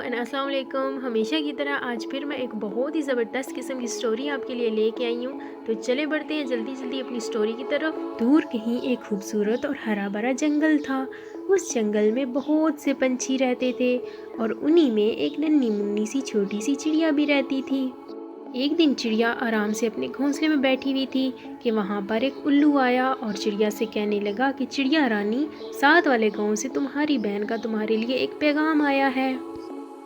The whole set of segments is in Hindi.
एंड अस्सलाम वालेकुम। हमेशा की तरह आज फिर मैं एक बहुत ही ज़बरदस्त किस्म की स्टोरी आपके लिए लेके आई हूँ। तो चले बढ़ते हैं जल्दी जल्दी अपनी स्टोरी की तरफ। दूर कहीं एक खूबसूरत और हरा भरा जंगल था। उस जंगल में बहुत से पंछी रहते थे और उन्हीं में एक नन्ही मुन्नी सी छोटी सी चिड़िया भी रहती थी। एक दिन चिड़िया आराम से अपने घोंसले में बैठी हुई थी कि वहाँ पर एक उल्लू आया और चिड़िया से कहने लगा कि चिड़िया रानी, साथ वाले गांव से तुम्हारी बहन का तुम्हारे लिए एक पैगाम आया है।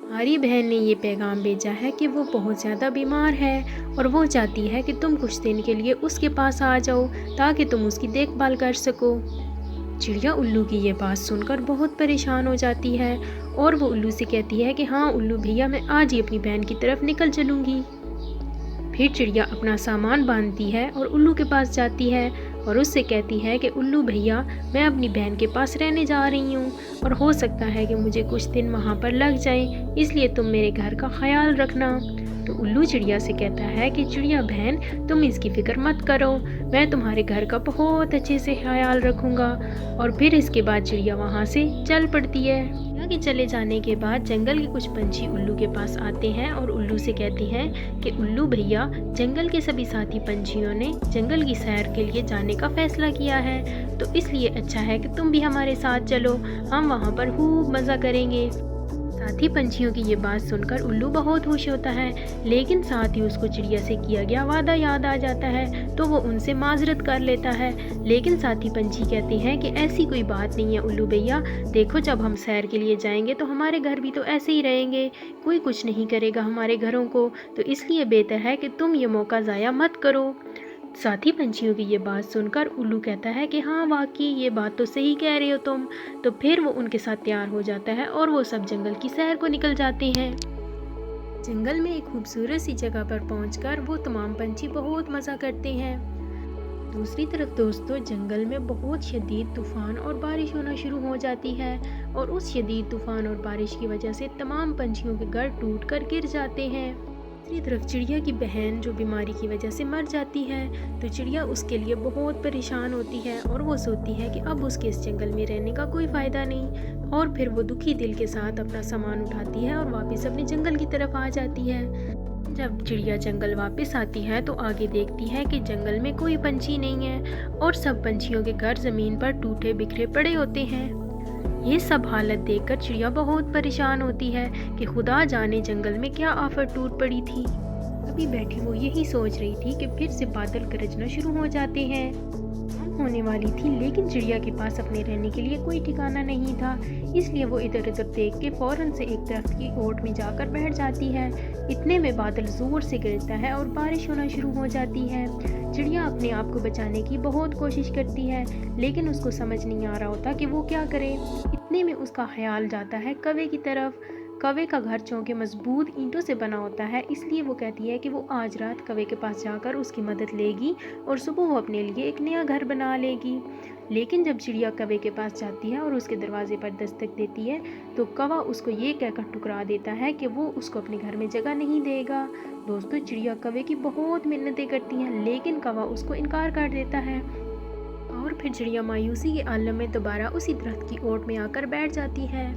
हमारी बहन ने ये पैगाम भेजा है कि वो बहुत ज़्यादा बीमार है और वो चाहती है कि तुम कुछ दिन के लिए उसके पास आ जाओ ताकि तुम उसकी देखभाल कर सको। चिड़िया उल्लू की ये बात सुनकर बहुत परेशान हो जाती है और वो उल्लू से कहती है कि हाँ उल्लू भैया, मैं आज ही अपनी बहन की तरफ निकल चलूँगी। फिर चिड़िया अपना सामान बांधती है और उल्लू के पास जाती है और उससे कहती है कि उल्लू भैया, मैं अपनी बहन के पास रहने जा रही हूँ और हो सकता है कि मुझे कुछ दिन वहाँ पर लग जाए, इसलिए तुम मेरे घर का ख्याल रखना। तो उल्लू चिड़िया से कहता है कि चिड़िया बहन, तुम इसकी फिक्र मत करो, मैं तुम्हारे घर का बहुत अच्छे से ख्याल रखूँगा। और फिर इसके बाद चिड़िया वहाँ से चल पड़ती है। चिड़िया के चले जाने के बाद जंगल के कुछ पंछी उल्लू के पास आते हैं और उल्लू से कहते हैं कि उल्लू भैया, जंगल के सभी साथी पंछियों ने जंगल की सैर के लिए जाने का फैसला किया है, तो इसलिए अच्छा है कि तुम भी हमारे साथ चलो, हम वहाँ पर खूब मज़ा करेंगे। साथी पंछियों की ये बात सुनकर उल्लू बहुत खुश होता है, लेकिन साथ ही उसको चिड़िया से किया गया वादा याद आ जाता है, तो वो उनसे माजरत कर लेता है। लेकिन साथी पंछी कहते हैं कि ऐसी कोई बात नहीं है उल्लू भैया, देखो जब हम सैर के लिए जाएंगे तो हमारे घर भी तो ऐसे ही रहेंगे, कोई कुछ नहीं करेगा हमारे घरों को, तो इसलिए बेहतर है कि तुम ये मौका ज़ाया मत करो। साथी पंछियों की ये बात सुनकर उल्लू कहता है कि हाँ वाकई ये बात तो सही कह रहे हो तुम। तो फिर वो उनके साथ तैयार हो जाता है और वो सब जंगल की सैर को निकल जाते हैं। जंगल में एक खूबसूरत सी जगह पर पहुंचकर वो तमाम पंछी बहुत मज़ा करते हैं। दूसरी तरफ दोस्तों, जंगल में बहुत शदीद तूफान और बारिश होना शुरू हो जाती है और उस शदीद तूफान और बारिश की वजह से तमाम पंछियों के घर टूट कर गिर जाते हैं। दूसरी तरफ चिड़िया की बहन जो बीमारी की वजह से मर जाती है, तो चिड़िया उसके लिए बहुत परेशान होती है और वो सोचती है कि अब उसके इस जंगल में रहने का कोई फ़ायदा नहीं, और फिर वो दुखी दिल के साथ अपना सामान उठाती है और वापस अपने जंगल की तरफ आ जाती है। जब चिड़िया जंगल वापस आती है तो आगे देखती है कि जंगल में कोई पंछी नहीं है और सब पंछियों के घर ज़मीन पर टूटे बिखरे पड़े होते हैं। ये सब हालत देखकर चिड़िया बहुत परेशान होती है कि खुदा जाने जंगल में क्या आफत टूट पड़ी थी। अभी बैठी वो यही सोच रही थी कि फिर से बादल गरजना शुरू हो जाते हैं। शाम होने वाली थी, लेकिन चिड़िया के पास अपने रहने के लिए कोई ठिकाना नहीं था, इसलिए वो इधर उधर देख के फौरन से एक दरख्त की ओट में जाकर बैठ जाती है। इतने में बादल जोर से गिरता है और बारिश होना शुरू हो जाती है। चिड़िया अपने आप को बचाने की बहुत कोशिश करती है, लेकिन उसको समझ नहीं आ रहा होता कि वो क्या करे। इतने में उसका ख्याल जाता है कौवे की तरफ। कौवे का घर चौके मजबूत ईंटों से बना होता है, इसलिए वो कहती है कि वो आज रात कौवे के पास जाकर उसकी मदद लेगी और सुबह वो अपने लिए एक नया घर बना लेगी। लेकिन जब चिड़िया कौवे के पास जाती है और उसके दरवाजे पर दस्तक देती है, तो कौवा उसको ये कहकर ठुकरा देता है कि वो उसको अपने घर में जगह नहीं देगा। दोस्तों, चिड़िया कौवे की बहुत मिन्नतें करती हैं, लेकिन कौवा उसको इनकार कर देता है और फिर चिड़िया मायूसी के आलम में दोबारा उसी दरख्त की ओट में आकर बैठ जाती है।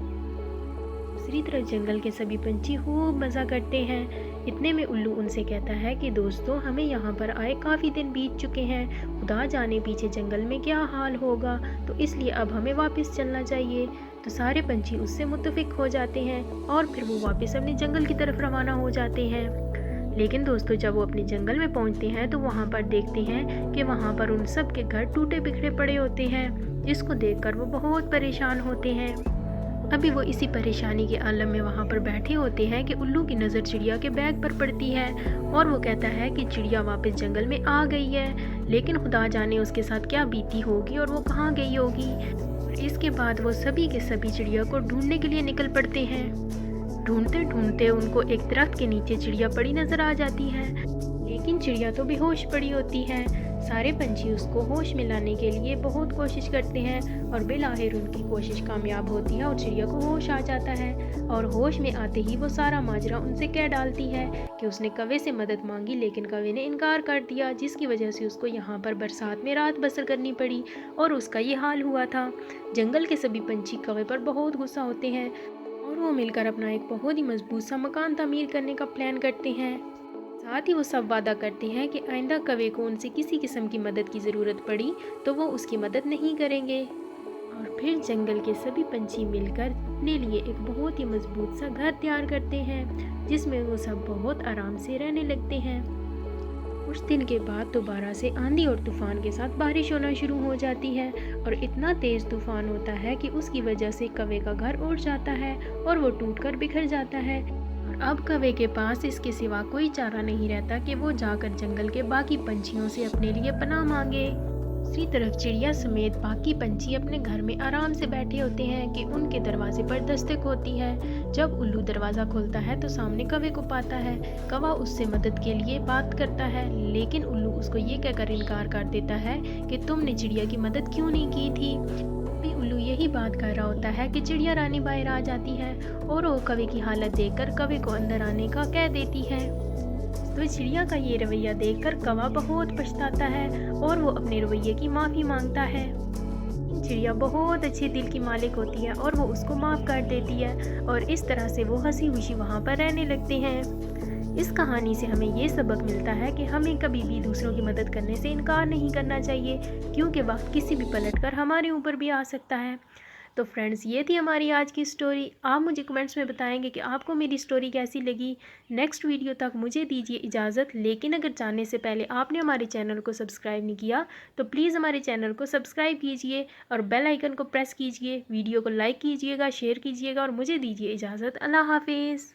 दूसरी तरफ जंगल के सभी पंछी खूब मज़ा करते हैं। इतने में उल्लू उनसे कहता है कि दोस्तों, हमें यहाँ पर आए काफ़ी दिन बीत चुके हैं, खुदा जाने पीछे जंगल में क्या हाल होगा, तो इसलिए अब हमें वापस चलना चाहिए। तो सारे पंछी उससे मुत्तफिक हो जाते हैं और फिर वो वापस अपने जंगल की तरफ रवाना हो जाते हैं। लेकिन दोस्तों, जब वो अपने जंगल में पहुँचते हैं तो वहाँ पर देखते हैं कि वहाँ पर उन सब के घर टूटे बिखरे पड़े होते हैं, जिसको देखकर वो बहुत परेशान होते हैं। अभी वो इसी परेशानी के आलम में वहाँ पर बैठे होते हैं कि उल्लू की नज़र चिड़िया के बैग पर पड़ती है और वो कहता है कि चिड़िया वापस जंगल में आ गई है, लेकिन खुदा जाने उसके साथ क्या बीती होगी और वो कहाँ गई होगी। और इसके बाद वो सभी के सभी चिड़िया को ढूंढने के लिए निकल पड़ते हैं। ढूंढते ढूंढते उनको एक दरख्त के नीचे चिड़िया पड़ी नज़र आ जाती है, लेकिन चिड़िया तो बेहोश पड़ी होती है। सारे पंछी उसको होश में लाने के लिए बहुत कोशिश करते हैं और बिलाखिर उनकी कोशिश कामयाब होती है और चिड़िया को होश आ जाता है। और होश में आते ही वो सारा माजरा उनसे कह डालती है कि उसने कौवे से मदद मांगी, लेकिन कौवे ने इनकार कर दिया, जिसकी वजह से उसको यहाँ पर बरसात में रात बसर करनी पड़ी और उसका ये हाल हुआ था। जंगल के सभी पंछी कौवे पर बहुत गुस्सा होते हैं और वो मिलकर अपना एक बहुत ही मजबूत सा मकान तामीर करने का प्लान करते हैं। साथ ही वो सब वादा करते हैं कि आइंदा कौवे को उनसे किसी किस्म की मदद की ज़रूरत पड़ी तो वो उसकी मदद नहीं करेंगे। और फिर जंगल के सभी पंछी मिलकर अपने लिए एक बहुत ही मजबूत सा घर तैयार करते हैं, जिसमें वो सब बहुत आराम से रहने लगते हैं। कुछ दिन के बाद दोबारा से आंधी और तूफान के साथ बारिश होना शुरू हो जाती है और इतना तेज़ तूफान होता है कि उसकी वजह से कौवे का घर उड़ जाता है और वो टूटकर बिखर जाता है। और अब कौवे के पास इसके सिवा कोई चारा नहीं रहता कि वो जाकर जंगल के बाकी पंछियों से अपने लिए पनाह मांगे। दूसरी तरफ चिड़िया समेत बाकी पंछी अपने घर में आराम से बैठे होते हैं कि उनके दरवाजे पर दस्तक होती है। जब उल्लू दरवाज़ा खोलता है तो सामने कौवे को पाता है। कौवा उससे मदद के लिए बात करता है, लेकिन उल्लू उसको ये कहकर इनकार कर देता है कि तुमने चिड़िया की मदद क्यों नहीं की थी। भी उल्लू यही बात कर रहा होता है कि चिड़िया रानी बाहर आ जाती है और वो कौवे की हालत देखकर कौवे को अंदर आने का कह देती है। तो चिड़िया का ये रवैया देखकर कौवा बहुत पछताता है और वो अपने रवैये की माफ़ी मांगता है। चिड़िया बहुत अच्छे दिल की मालिक होती है और वो उसको माफ़ कर देती है और इस तरह से वो हंसी खुशी वहाँ पर रहने लगते हैं। इस कहानी से हमें ये सबक मिलता है कि हमें कभी भी दूसरों की मदद करने से इनकार नहीं करना चाहिए, क्योंकि वक्त किसी भी पलट कर हमारे ऊपर भी आ सकता है। तो फ्रेंड्स, ये थी हमारी आज की स्टोरी। आप मुझे कमेंट्स में बताएंगे कि आपको मेरी स्टोरी कैसी लगी। नेक्स्ट वीडियो तक मुझे दीजिए इजाज़त, लेकिन अगर जाने से पहले आपने हमारे चैनल को सब्सक्राइब नहीं किया तो प्लीज़ हमारे चैनल को सब्सक्राइब कीजिए और बेल आइकन को प्रेस कीजिए। वीडियो को लाइक कीजिएगा, शेयर कीजिएगा और मुझे दीजिए इजाज़त। अल्लाह हाफिज़।